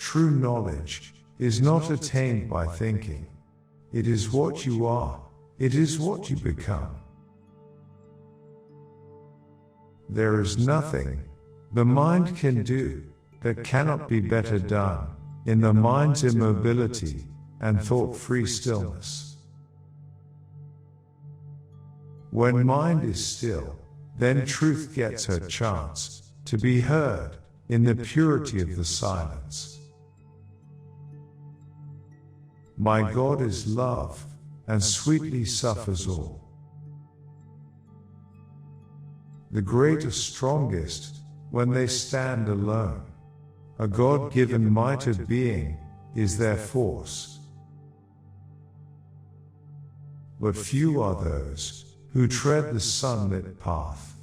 True knowledge is not attained by thinking. It is what you are, it is what you become. There is nothing the mind can do that cannot be better done in the mind's immobility and thought-free stillness. When mind is still, then truth gets her chance to be heard in the purity of the silence. My God is love, and sweetly suffers all. The great are strongest when they stand alone. A God-given might of being is their force. But few are those who tread the sunlit path.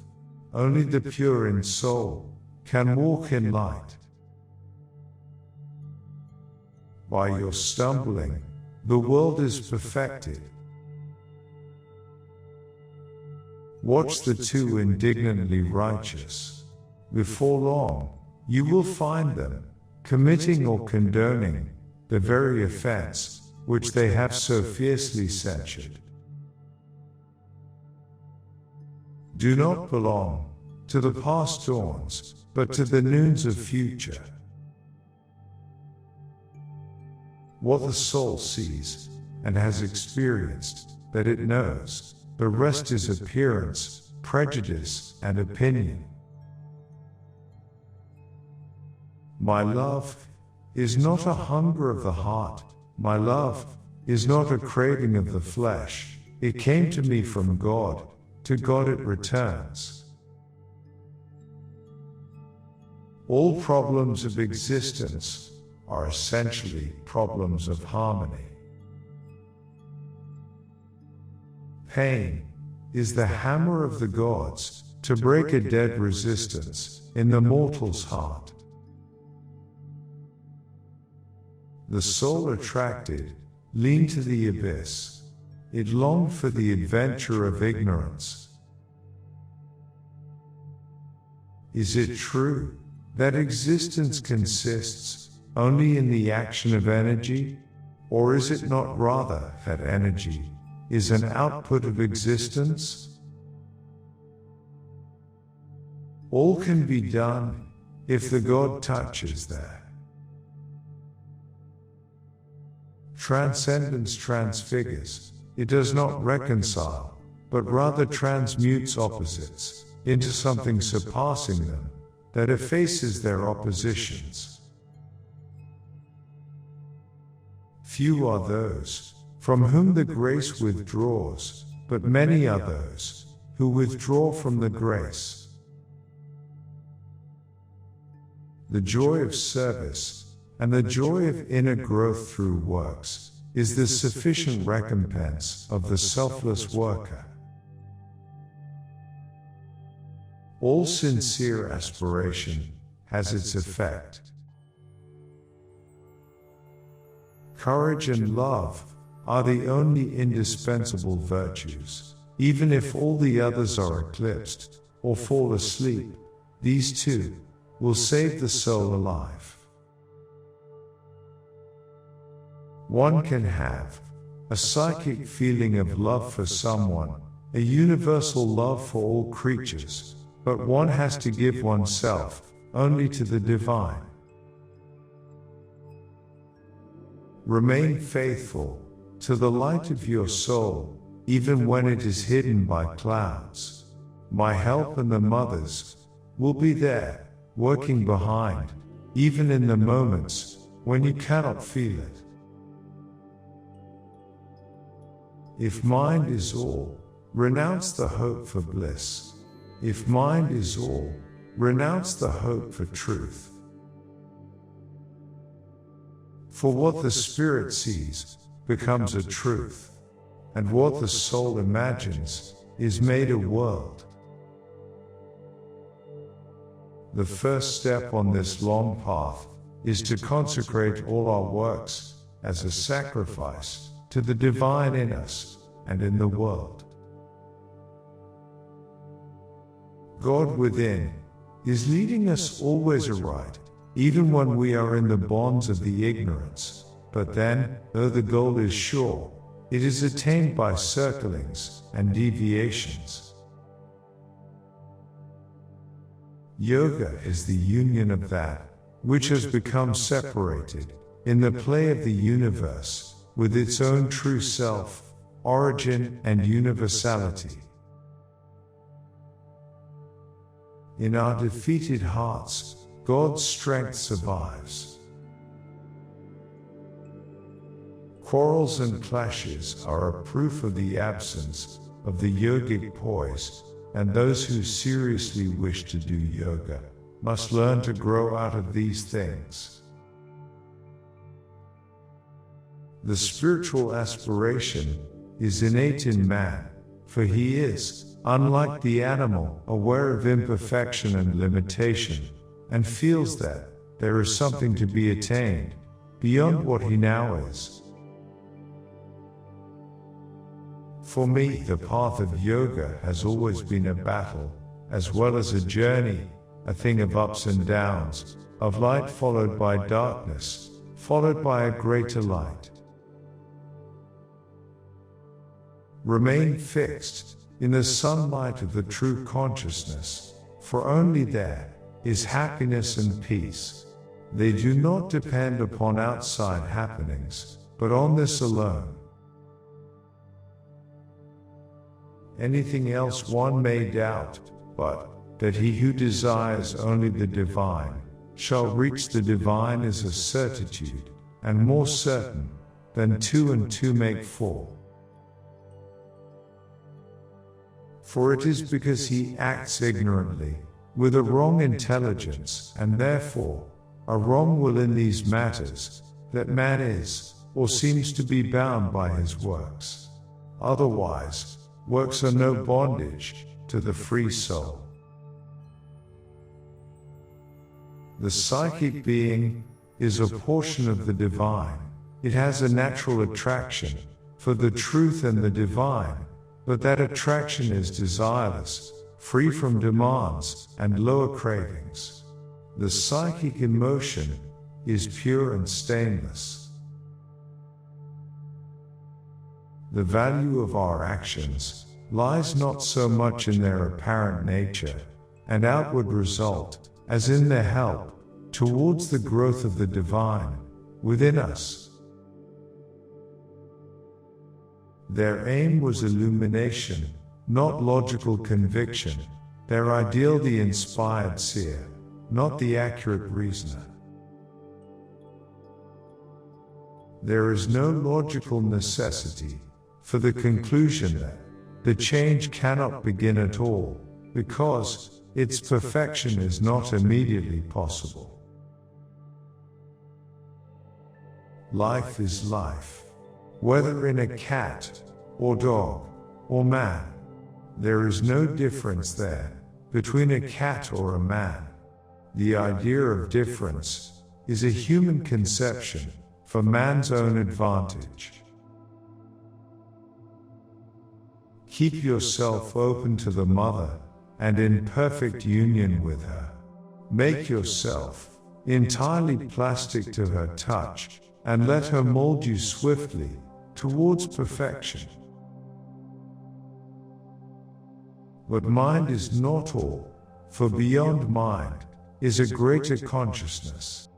Only the pure in soul can walk in light. By your stumbling, the world is perfected. Watch the two indignantly righteous. Before long, you will find them committing or condoning the very offense which they have so fiercely censured. Do not belong to the past dawns, but to the noons of future. What the soul sees and has experienced, that it knows, the rest is appearance, prejudice, and opinion. My love is not a hunger of the heart, my love is not a craving of the flesh, it came to me from God, to God it returns. All problems of existence are essentially problems of harmony. Pain is the hammer of the gods to break a dead resistance in the mortal's heart. The soul attracted leaned to the abyss. It longed for the adventure of ignorance. Is it true that existence consists only in the action of energy? Or is it not rather that energy is an output of existence? All can be done if the God touches there. Transcendence transfigures, it does not reconcile, but rather transmutes opposites into something surpassing them, that effaces their oppositions. Few are those from whom the grace withdraws, but many are those who withdraw from the grace. The joy of service and the joy of inner growth through works is the sufficient recompense of the selfless worker. All sincere aspiration has its effect. Courage and love are the only indispensable virtues. Even if all the others are eclipsed or fall asleep, these two will save the soul alive. One can have a psychic feeling of love for someone, a universal love for all creatures, but one has to give oneself only to the divine. Remain faithful to the light of your soul, even when it is hidden by clouds. My help and the mother's will be there, working behind, even in the moments when you cannot feel it. If mind is all, renounce the hope for bliss. If mind is all, renounce the hope for truth. For what the spirit sees becomes a truth, and what the soul imagines is made a world. The first step on this long path is to consecrate all our works as a sacrifice to the divine in us and in the world. God within is leading us always aright, even when we are in the bonds of the ignorance. But then, though the goal is sure, it is attained by circlings and deviations. Yoga is the union of that which has become separated in the play of the universe with its own true self, origin and universality. In our defeated hearts, God's strength survives. Quarrels and clashes are a proof of the absence of the yogic poise, and those who seriously wish to do yoga must learn to grow out of these things. The spiritual aspiration is innate in man, for he is, unlike the animal, aware of imperfection and limitation, and feels that there is something to be attained beyond what he now is. For me, the path of yoga has always been a battle, as well as a journey, a thing of ups and downs, of light followed by darkness, followed by a greater light. Remain fixed in the sunlight of the true consciousness, for only there is happiness and peace. They do not depend upon outside happenings, but on this alone. Anything else one may doubt, but that he who desires only the divine shall reach the divine is a certitude, and more certain than 2 and 2 make 4. For it is because he acts ignorantly, with a wrong intelligence, and therefore a wrong will in these matters, that man is, or seems to be bound by his works. Otherwise, works are no bondage to the free soul. The psychic being is a portion of the divine. It has a natural attraction for the truth and the divine, but that attraction is desireless, free from demands and lower cravings. The psychic emotion is pure and stainless. The value of our actions lies not so much in their apparent nature and outward result, as in their help towards the growth of the divine within us. Their aim was illumination, not logical conviction, their ideal the inspired seer, not the accurate reasoner. There is no logical necessity for the conclusion that the change cannot begin at all, because its perfection is not immediately possible. Life is life, whether in a cat, or dog, or man. There is no difference there between a cat or a man. The idea of difference is a human conception for man's own advantage. Keep yourself open to the mother and in perfect union with her. Make yourself entirely plastic to her touch, and let her mold you swiftly towards perfection. But mind is not all, for beyond mind is a greater consciousness.